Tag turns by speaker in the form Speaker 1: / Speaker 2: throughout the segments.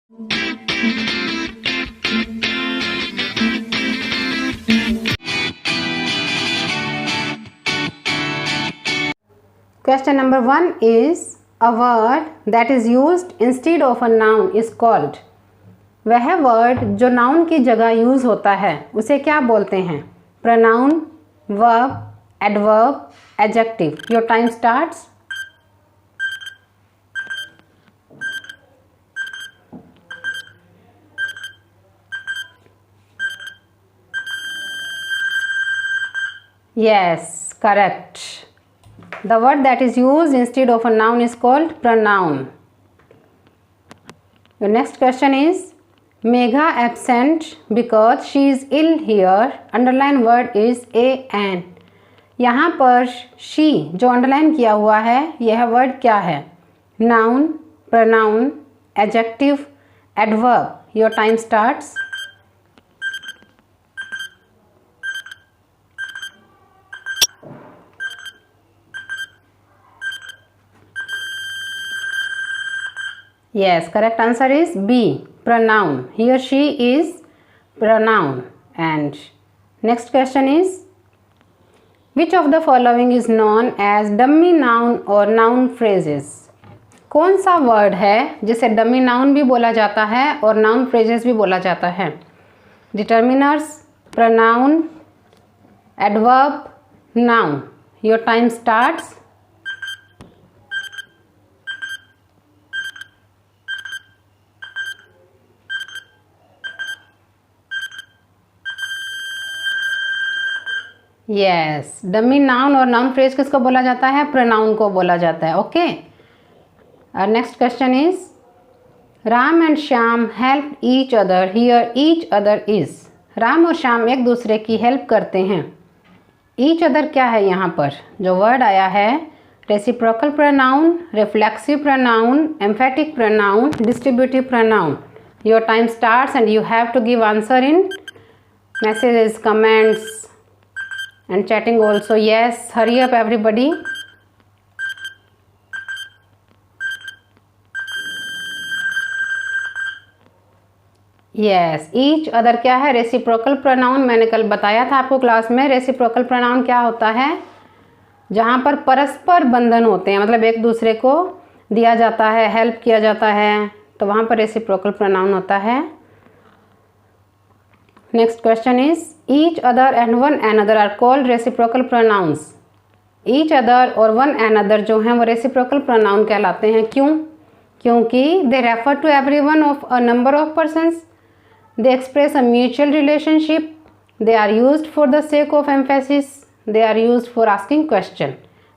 Speaker 1: Question number 1 is a word that is used instead of a noun is called. वह word जो noun की जगह use होता है उसे क्या बोलते हैं? Pronoun, verb, adverb, adjective. Your time starts. Yes, correct. The word that is used instead of a noun is called pronoun. Your next question is Megha absent because she is ill here. Underline word is a an. यहाँ पर she जो underline किया हुआ है यह word क्या है? Noun, pronoun, adjective, adverb. Your time starts. Yes, correct answer is B, pronoun. Here she is pronoun. And next question is which of the following is known as dummy noun or noun phrases? कौन सा word है जिसे dummy noun भी बोला जाता है और noun phrases भी बोला जाता है? Determiners, pronoun, adverb, noun. Your time starts. Yes, dummy noun और नाउन फ्रेज किसको बोला जाता है? प्रोनाउन को बोला जाता है. ओके. और next question is Ram and Shyam help each other. Hear each other is. Ram और श्याम एक दूसरे की हेल्प करते हैं. ईच अदर क्या है यहाँ पर? जो वर्ड आया है reciprocal pronoun, reflexive pronoun, emphatic pronoun, distributive pronoun. Your time starts and you have to give answer in messages, comments and chatting also. Yes, hurry up everybody. Yes, each other क्या है? Reciprocal pronoun. मैंने कल बताया था आपको class में reciprocal pronoun क्या होता है. जहाँ पर परस्पर बंधन होते हैं, मतलब एक दूसरे को दिया जाता है, हेल्प किया जाता है, तो वहाँ पर रेसिप्रोकल प्रोनाउन होता है. Next question is each other and one another are called reciprocal pronouns. Each other और वन अनदर जो हैं वो रेसिप्रोकल प्रोनाउन कहलाते हैं. क्यों? क्योंकि they refer to everyone of a number of persons. They express a mutual relationship. They are used for the sake of emphasis. They are used for asking question.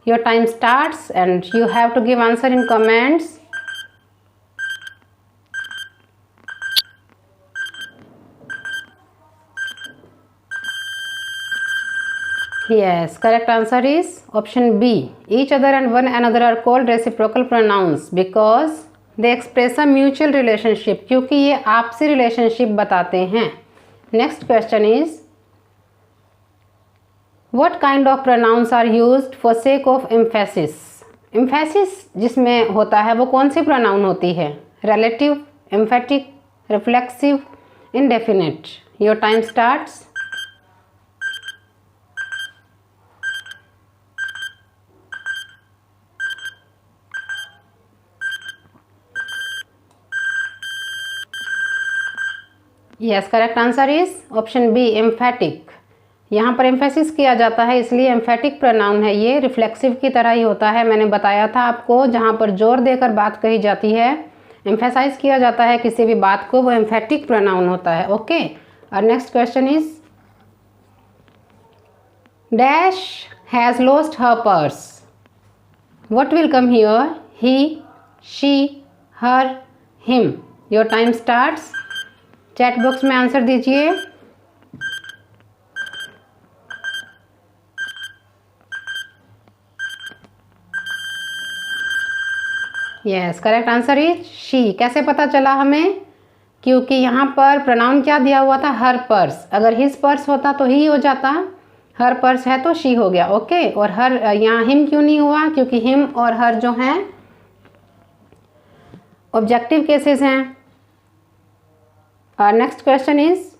Speaker 1: Your time starts and you have to give answer in comments. Yes, correct answer is option B. Each other and one another are called reciprocal pronouns because they express a mutual relationship. क्योंकि ये आपसी relationship बताते हैं. Next question is what kind of pronouns are used for sake of emphasis? Emphasis जिसमें होता है वो कौन सी pronoun होती है? Relative, emphatic, reflexive, indefinite. Your time starts. Yes, correct answer is option B, emphatic. यहाँ पर एम्फेसिस किया जाता है इसलिए एम्फेटिक प्रोनाउन है. ये रिफ्लेक्सिव की तरह ही होता है. मैंने बताया था आपको जहाँ पर जोर देकर बात कही जाती है, एम्फेसाइज किया जाता है किसी भी बात को, वो एम्फेटिक प्रोनाउन होता है. ओके. और next question is dash has lost her purse. What will come here? He, she, her, him. Your time starts. Chat box में आंसर दीजिए. Yes, correct answer is she. कैसे पता चला हमें? क्योंकि यहाँ पर प्रोनाउन क्या दिया हुआ था? हर पर्स. अगर हिज पर्स होता तो ही हो जाता, हर पर्स है तो शी हो गया. ओके. और हर यहाँ हिम क्यों नहीं हुआ? क्योंकि हिम और हर जो हैं ऑब्जेक्टिव केसेस हैं. Next question is,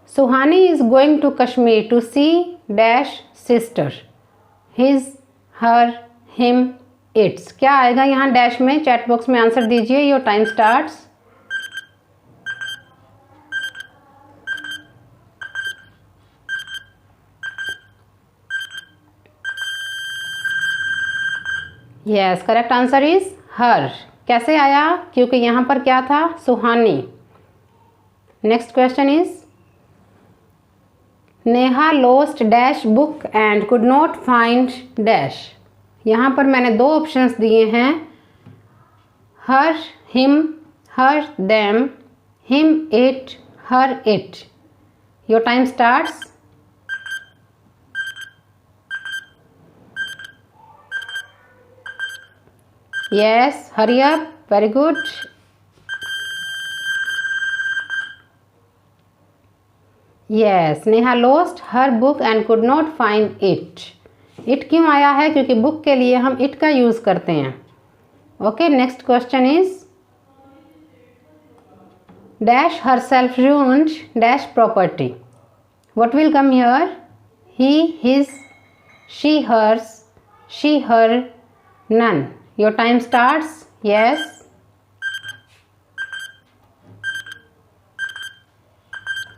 Speaker 1: Suhani is going to Kashmir to see dash sister. His, her, him, its. क्या आएगा यहाँ डैश में? चैट बॉक्स में आंसर दीजिए. Your time starts. Yes, correct answer is her. कैसे आया? क्योंकि यहाँ पर क्या था? Suhani. Next question is, Neha lost dash book and could not find dash. यहाँ पर मैंने दो ऑप्शंस दिए हैं, her, him, her, them, him, it, her, it. Your time starts. Yes, hurry up. Very good. Yes, Neha lost her book and could not find it. It क्यों आया है? क्योंकि बुक के लिए हम it का यूज़ करते हैं. Okay, next question is, dash herself ruined dash property. What will come here? He, his, she, hers, she, her, none. Your time starts. Yes.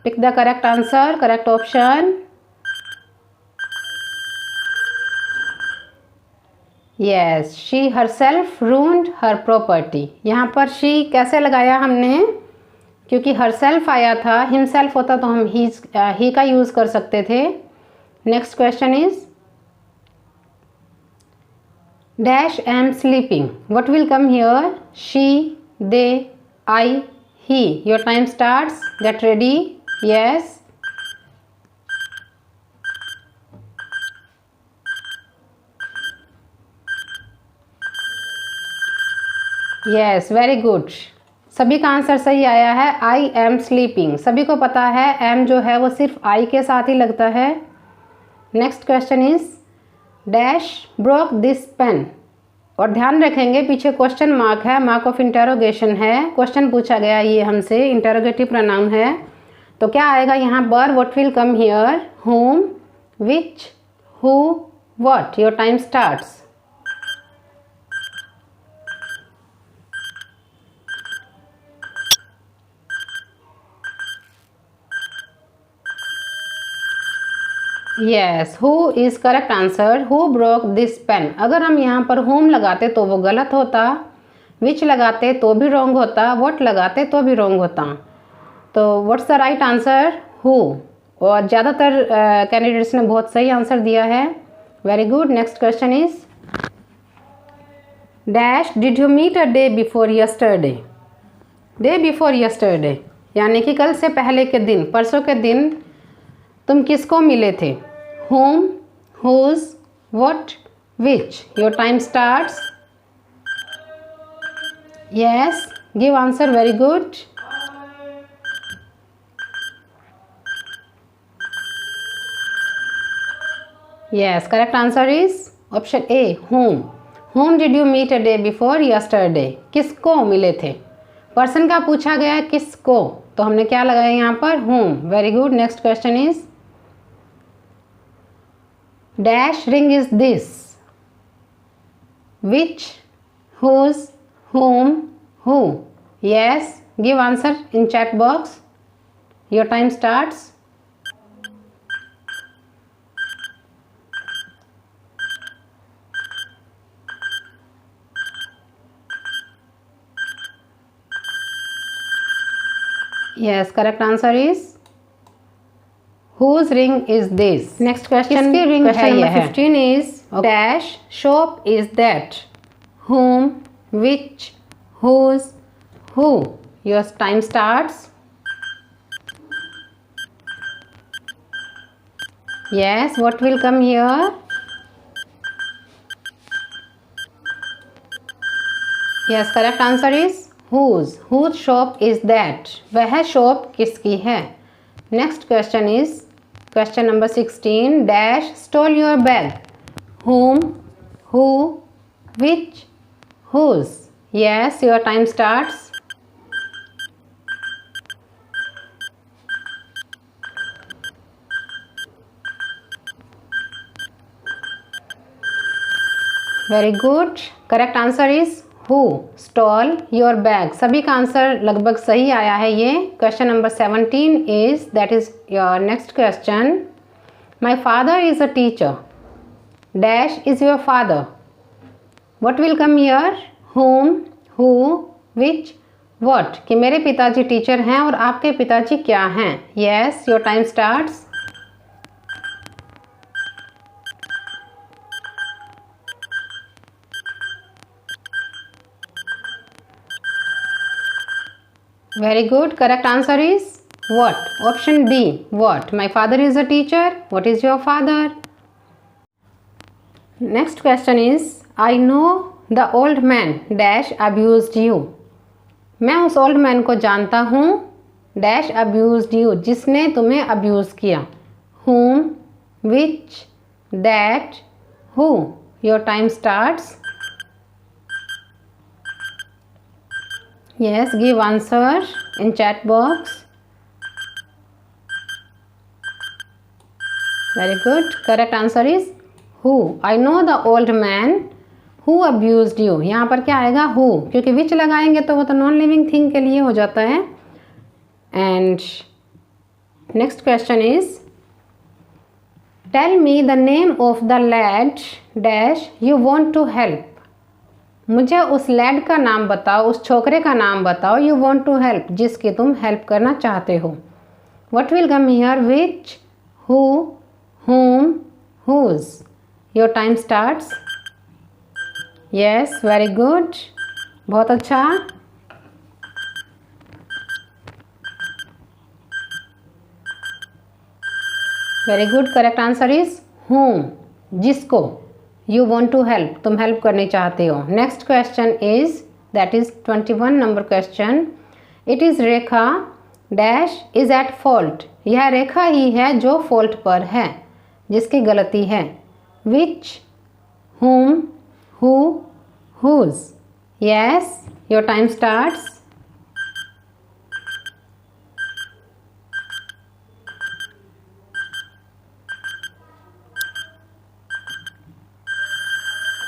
Speaker 1: Pick the correct answer, correct option. Yes, she herself ruined her property. यहाँ पर she कैसे लगाया हमने? क्योंकि herself आया था, himself होता तो हम he का यूज़ कर सकते थे. Next question is, dash am sleeping. What will come here? She, they, I, he. Your time starts. Get ready. Yes. Yes, very good. सभी का आंसर सही आया है. I am sleeping. सभी को पता है am जो है वो सिर्फ I के साथ ही लगता है. Next question is, dash broke this pen. और ध्यान रखेंगे पीछे क्वेश्चन मार्क है, मार्क ऑफ इंटरोगेशन है. क्वेश्चन पूछा गया ये हमसे, इंटरोगेटिव प्रोनाउन है. तो क्या आएगा यहाँ पर? What will come here? whom, which, who, what. Your time starts. Yes, who is correct answer. Who broke this pen. अगर हम यहाँ पर होम लगाते तो वो गलत होता, विच लगाते तो भी रॉन्ग होता, व्हाट लगाते तो भी रॉन्ग होता. तो what's the right answer? Who. और ज़्यादातर कैंडिडेट्स ने बहुत सही आंसर दिया है. Very good. Next question is, dash did you meet a day before yesterday. Day before yesterday यानी कि कल से पहले के दिन, परसों के दिन तुम किसको मिले थे? whom, whose, what, which. Your time starts. Yes, give answer. Very good. Yes, correct answer is option A, whom. Whom did you meet a day before yesterday. किसको मिले थे? पर्सन का पूछा गया है किसको, तो हमने क्या लगाया यहाँ पर? whom. Very good. Next question is, dash ring is this. Which, whose, whom, who. Yes, give answer in chat box. Your time starts. Yes, correct answer is whose ring is this. Next question. किसकी ring है यह? 15 is dash shop is that. whom, which, whose, who. Your time starts. Yes, what will come here? Yes, correct answer is whose. Whose shop is that. वह shop किसकी है? Next question is question number 16. Dash stole your bag. Whom, who, which, whose. Yes, your time starts. Very good. Correct answer is who stall your bag. सभी का answer लगभग सही आया है. ये question number 17 is that is your next question. My father is a teacher. Dash is your father. What will come here? whom, who, which, what. कि मेरे पिताजी टीचर हैं और आपके पिताजी क्या हैं? Yes, your time starts. Very good. Correct answer is what? Option D. What? My father is a teacher. What is your father? Next question is I know the old man dash abused you. मैं उस old man को जानता हूँ dash abused you जिसने तुम्हें abuse किया. whom, which, that, who. Your time starts. Yes, give answer in chat box. Very good. Correct answer is who. I know the old man who abused you. यहाँ पर क्या आएगा? who, क्योंकि which लगाएंगे तो वो तो नॉन लिविंग थिंग के लिए हो जाता है. And next question is tell me the name of the lad dash you want to help. मुझे उस लैड का नाम बताओ, उस छोकरे का नाम बताओ. यू वॉन्ट टू हेल्प, जिसकी तुम हेल्प करना चाहते हो. What will come here? Which, who, whom, whose. Your time starts. Yes, very good. बहुत अच्छा. Very good. Correct answer is whom, जिसको. यू वॉन्ट टू हेल्प, तुम हेल्प करनी चाहते हो. Next question is that is 21 number question. It is Rekha dash is at fault. यह रेखा ही है जो फॉल्ट पर है, जिसकी गलती है. विच, whom, who, whose. Yes, your time starts.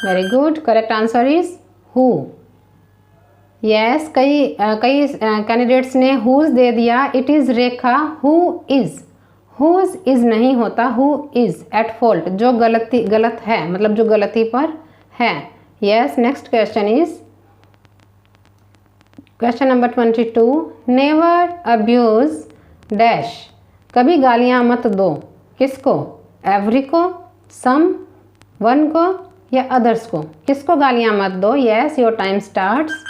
Speaker 1: Very good. Correct answer is who. Yes, कई कैंडिडेट्स ने whose दे दिया. It is Rekha who is. whose is नहीं होता, who is at fault, जो गलत है, मतलब जो गलती पर है. Yes, next question is question number 22. Never abuse dash. कभी गालियाँ मत दो. किसको? एवरी को, सम, वन को या अदर्स को. किसको गालियाँ मत दो? Yes, your time starts.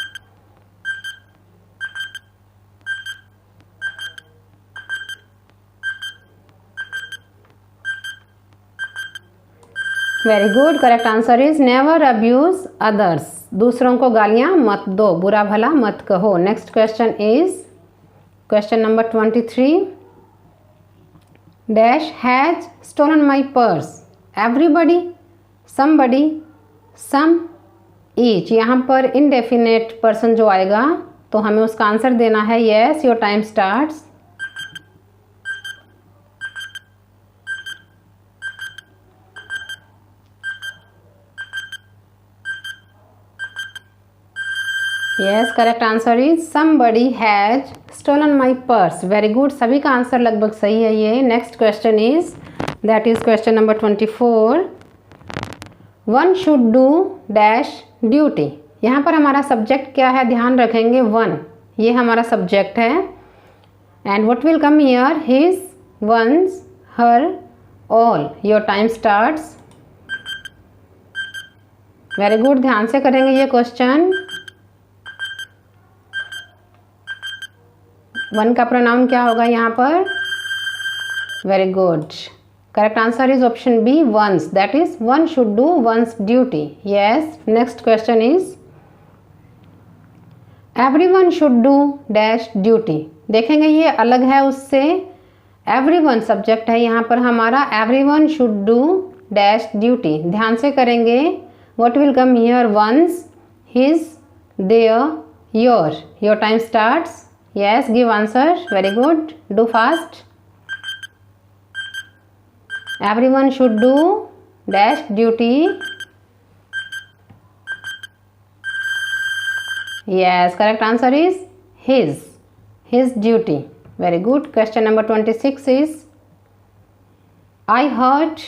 Speaker 1: Very good. Correct answer is never abuse others. दूसरों को गालियाँ मत दो, बुरा भला मत कहो. Next question is question number 23. Dash has stolen my purse. Everybody, somebody, some, each. यहाँ पर इनडेफिनेट पर्सन जो आएगा तो हमें उसका आंसर देना है. Yes, your time starts. Yes, correct answer is somebody has stolen my purse. Very good. सभी का आंसर लगभग सही है ये. Next question is that is question number 24. One should do dash duty. यहाँ पर हमारा सब्जेक्ट क्या है? ध्यान रखेंगे. one, ये हमारा सब्जेक्ट है. And what will come here? His, one's, her, all. Your time starts. Very good. ध्यान से करेंगे ये क्वेश्चन. वन का प्रोनाउन क्या होगा यहाँ पर? Very good. Correct answer is option B, one's. That is one should do one's duty. Yes. Next question is everyone should do dash duty. देखेंगे ये अलग है उससे. एवरीवन सब्जेक्ट है यहाँ पर हमारा. Everyone should do dash duty. ध्यान से करेंगे. What will come here? One's, his, their, your. Your time starts. Yes, give answer. Very good. Do fast. Everyone should do dash duty. Yes, correct answer is his duty. Very good. Question number 26 is I hurt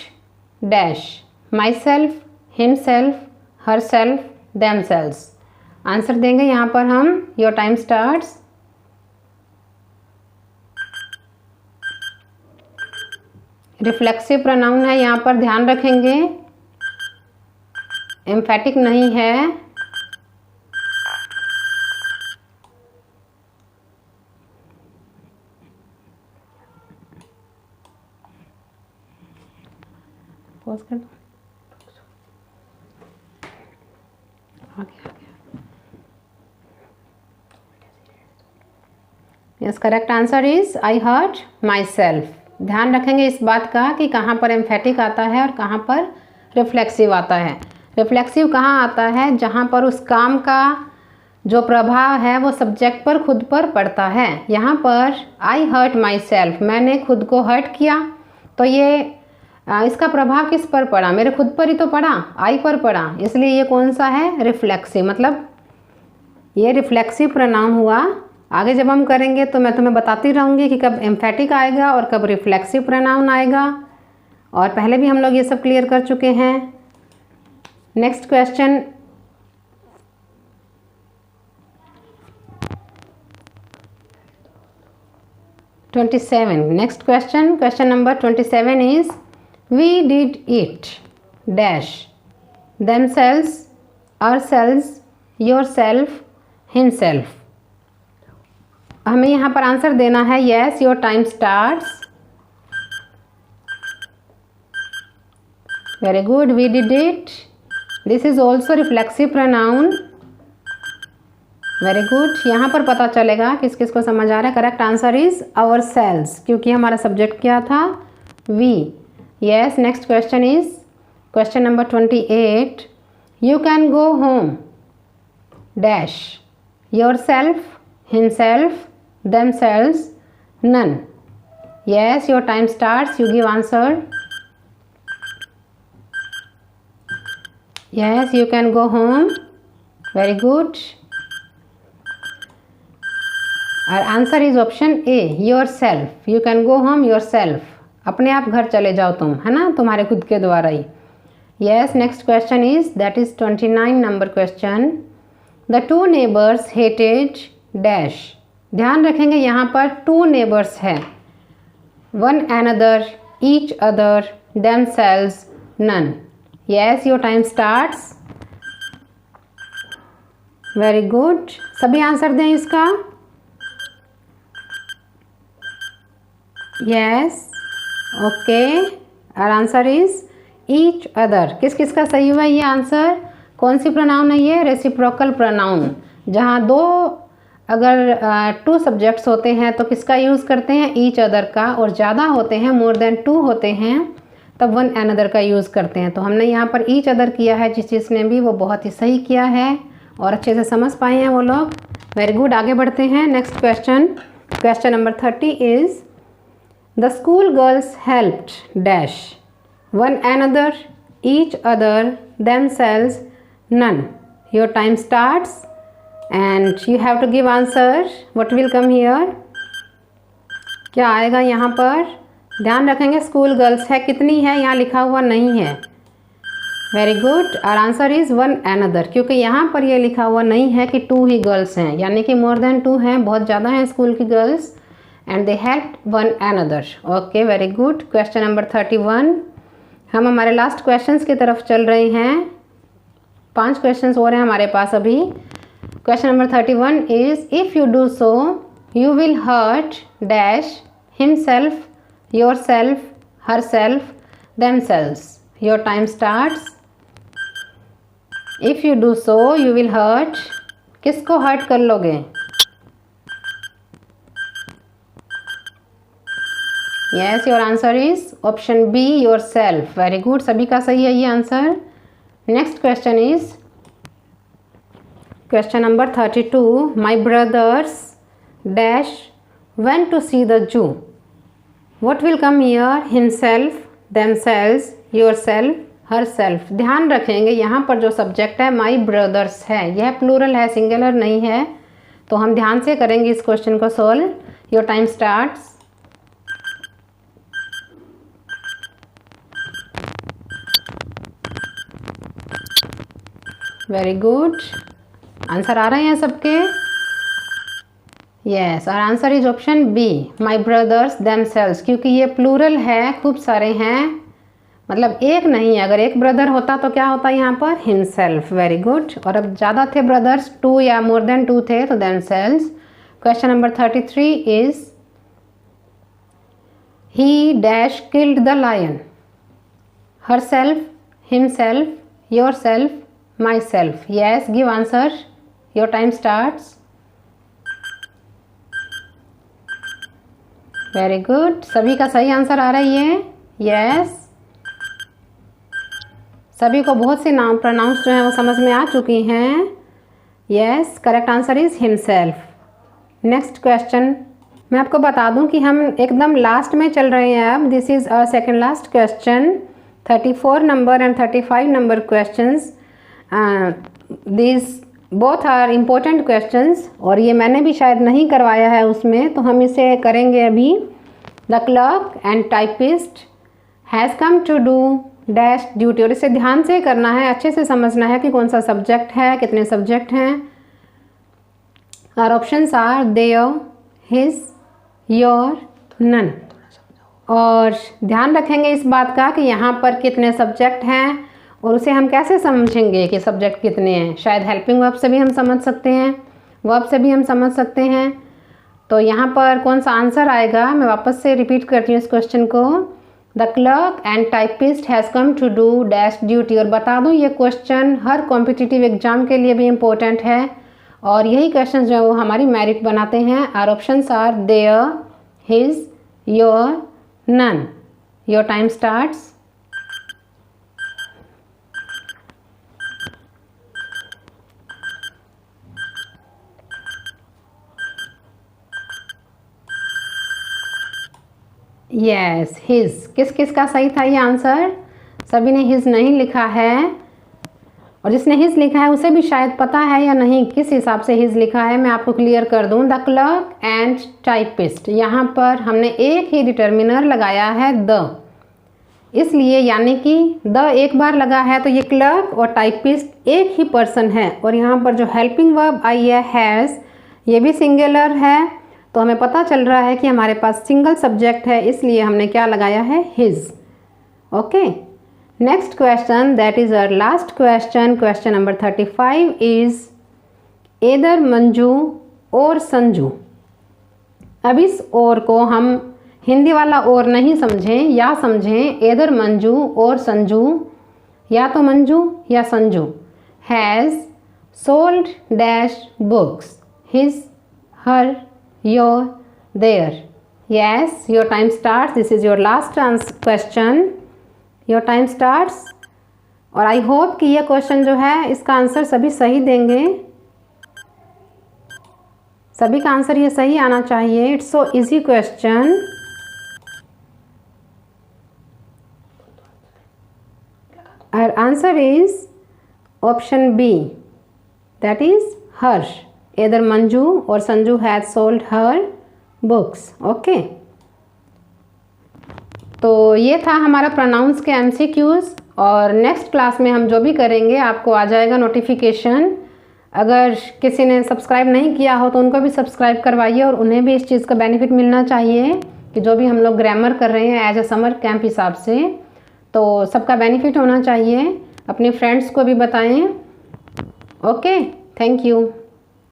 Speaker 1: dash myself, himself, herself, themselves. Answer देंगे यहाँ पर हम. Your time starts. Reflexive pronoun है, यहाँ पर ध्यान रखेंगे, emphatic नहीं है. पॉज कर दो. Yes, correct answer is I hurt myself. ध्यान रखेंगे इस बात का कि कहाँ पर एम्फेटिक आता है और कहाँ पर रिफ्लेक्सिव आता है. रिफ्लेक्सिव कहाँ आता है? जहाँ पर उस काम का जो प्रभाव है वो सब्जेक्ट पर खुद पर पड़ता है. यहाँ पर आई हर्ट माई सेल्फ, मैंने खुद को हर्ट किया, तो ये इसका प्रभाव किस पर पड़ा? मेरे खुद पर ही तो पड़ा, आई पर पड़ा, इसलिए ये कौन सा है? रिफ्लेक्सिव. मतलब ये रिफ्लेक्सिव प्रोनाउन हुआ. आगे जब हम करेंगे तो मैं तुम्हें बताती रहूँगी कि कब एम्फेटिक आएगा और कब रिफ्लेक्सिव प्रोनाउन आएगा, और पहले भी हम लोग ये सब क्लियर कर चुके हैं. Next question. Next question. Question number 27 is we did it dash themselves, ourselves, yourself, himself. हमें यहाँ पर आंसर देना है. Yes, your time starts. Very good. We did it. This is also reflexive pronoun. Very good. यहाँ पर पता चलेगा किस किस को समझ आ रहा है. Correct answer is ourselves, क्योंकि हमारा सब्जेक्ट क्या था? We. Yes. Next question is question number 28. You can go home dash yourself, himself, themselves, none. Yes, your time starts. You give answer. Yes, you can go home. Very good. Our answer is option A, yourself. You can go home yourself. अपने आप घर चले जाओ तुम, है ना, तुम्हारे खुद के द्वारा ही. Yes, next question is, that is 29 number question. The two neighbors hated dash. ध्यान रखेंगे यहाँ पर टू नेबर्स है. One another, each other, themselves, none. Yes, your time starts. Very good. सभी आंसर दें इसका. Yes, okay. और आंसर इज ईच अदर. किस किस का सही हुआ ये आंसर? कौन सी प्रोनाउन है ये? Reciprocal pronoun. जहाँ दो अगर टू सब्जेक्ट्स होते हैं तो किसका यूज़ करते हैं? ईच अदर का. और ज़्यादा होते हैं, मोर देन टू होते हैं, तब वन एनदर का यूज़ करते हैं. तो हमने यहाँ पर ईच अदर किया है. जिस चीज़ ने भी वो बहुत ही सही किया है और अच्छे से समझ पाए हैं वो लोग. Very good. आगे बढ़ते हैं. Next question. Question number 30 is the school girls helped dash one another, each other, themselves, none. Your time starts. And you have to give answer. What will come here? क्या आएगा यहाँ पर? ध्यान रखेंगे school girls है, कितनी है यहाँ लिखा हुआ नहीं है. Very good. और आंसर इज वन एनदर, क्योंकि यहाँ पर ये लिखा हुआ नहीं है कि टू ही गर्ल्स हैं, यानी कि मोर देन टू हैं, बहुत ज़्यादा हैं स्कूल की girls. And they help one another. Okay, very good. Question number 31. हम हमारे लास्ट क्वेश्चंस की तरफ चल रहे हैं. 5 क्वेश्चंस हो रहे हैं हमारे पास अभी. Question number 31 is, if you do so, you will hurt dash himself, yourself, herself, themselves. Your time starts. If you do so, you will hurt. किसको hurt कर लोगे? Yes, your answer is option B, yourself. Very good. सभी का सही है ये answer. Next question is question number 32. My brothers dash went to see the Jew. What will come here? Himself, themselves, yourself, her self. ध्यान रखेंगे यहाँ पर जो सब्जेक्ट है माई ब्रदर्स है, यह प्लूरल है, सिंगुलर नहीं है। तो हम ध्यान से करेंगे इस क्वेश्चन को solve. Your time starts. Very good, answer आ रहे हैं सबके? यस, और answer is option B, my brothers themselves, क्योंकि ये प्लूरल है, खूब सारे हैं, मतलब एक नहीं है। अगर एक ब्रदर होता तो क्या होता यहाँ पर? हिमसेल्फ। Very good. और अब ज़्यादा थे ब्रदर्स, 2 या मोर देन 2 थे, तो themselves. Question number 33 is he dash killed the lion. Herself, himself, yourself, myself. Yes, give answer. Your time starts. Very good, सभी का सही आंसर आ रही है। यस, सभी को बहुत से नाम प्रोनाउंस जो हैं वो समझ में आ चुकी हैं। Yes, correct answer is himself. Next question मैं आपको बता दूं कि हम एकदम लास्ट में चल रहे हैं अब। This is a second last question. 34 number and 35 number questions, this both are important questions, और ये मैंने भी शायद नहीं करवाया है उसमें, तो हम इसे करेंगे अभी। The clerk and typist has come to do dash duty, और इसे ध्यान से करना है, अच्छे से समझना है कि कौन सा सब्जेक्ट है, कितने सब्जेक्ट हैं। Our options are their, his, your, none. और ध्यान रखेंगे इस बात का कि यहाँ पर कितने सब्जेक्ट हैं, और उसे हम कैसे समझेंगे कि सब्जेक्ट कितने हैं। शायद हेल्पिंग वर्ब से भी हम समझ सकते हैं, वर्ब से भी हम समझ सकते हैं। तो यहाँ पर कौन सा आंसर आएगा, मैं वापस से रिपीट करती हूँ इस क्वेश्चन को। The clerk and typist has come to do dash duty. और बता दूँ ये क्वेश्चन हर कॉम्पिटिटिव एग्जाम के लिए भी इम्पोर्टेंट है, और यही क्वेश्चन जो है वो हमारी मेरिट बनाते हैं। Our options are their, his, your, none. Your time starts. Yes, his. किस किस का सही था ये आंसर? सभी ने हिज नहीं लिखा है, और जिसने हिज लिखा है उसे भी शायद पता है या नहीं किस हिसाब से हिज लिखा है, मैं आपको क्लियर कर दूं। द क्लर्क एंड टाइपिस्ट, यहाँ पर हमने एक ही डिटर्मिनर लगाया है द, इसलिए यानी कि द एक बार लगा है, तो ये क्लर्क और टाइपिस्ट एक ही पर्सन है। और यहाँ पर जो हेल्पिंग वर्ब आई है हैज़, ये भी सिंगुलर है, तो हमें पता चल रहा है कि हमारे पास सिंगल सब्जेक्ट है, इसलिए हमने क्या लगाया है? His. Okay, next question, that is our last question. Question number 35 is either Manju और संजू। अब इस और को हम हिंदी वाला और नहीं समझें, या समझें एदर मंजू और संजू, या तो मंजू या Sanju. Has sold dash books, his, her, your, there. Yes, your time starts. This is your last question. Your time starts. और आई होप कि ये क्वेश्चन जो है इसका आंसर सभी सही देंगे। सभी का आंसर ये सही आना चाहिए। It's so easy question. Our answer is option B, that is her. Either Manju or Sanju has sold her books. Okay, तो ये था हमारा प्रोनाउंस के MCQs, और नेक्स्ट क्लास में हम जो भी करेंगे आपको आ जाएगा नोटिफिकेशन। अगर किसी ने सब्सक्राइब नहीं किया हो तो उनको भी सब्सक्राइब करवाइए, और उन्हें भी इस चीज़ का बेनिफिट मिलना चाहिए कि जो भी हम लोग ग्रामर कर रहे हैं एज अ समर कैंप हिसाब से, तो सबका बेनिफिट होना चाहिए। अपने फ्रेंड्स को भी बताएं। Okay, thank you.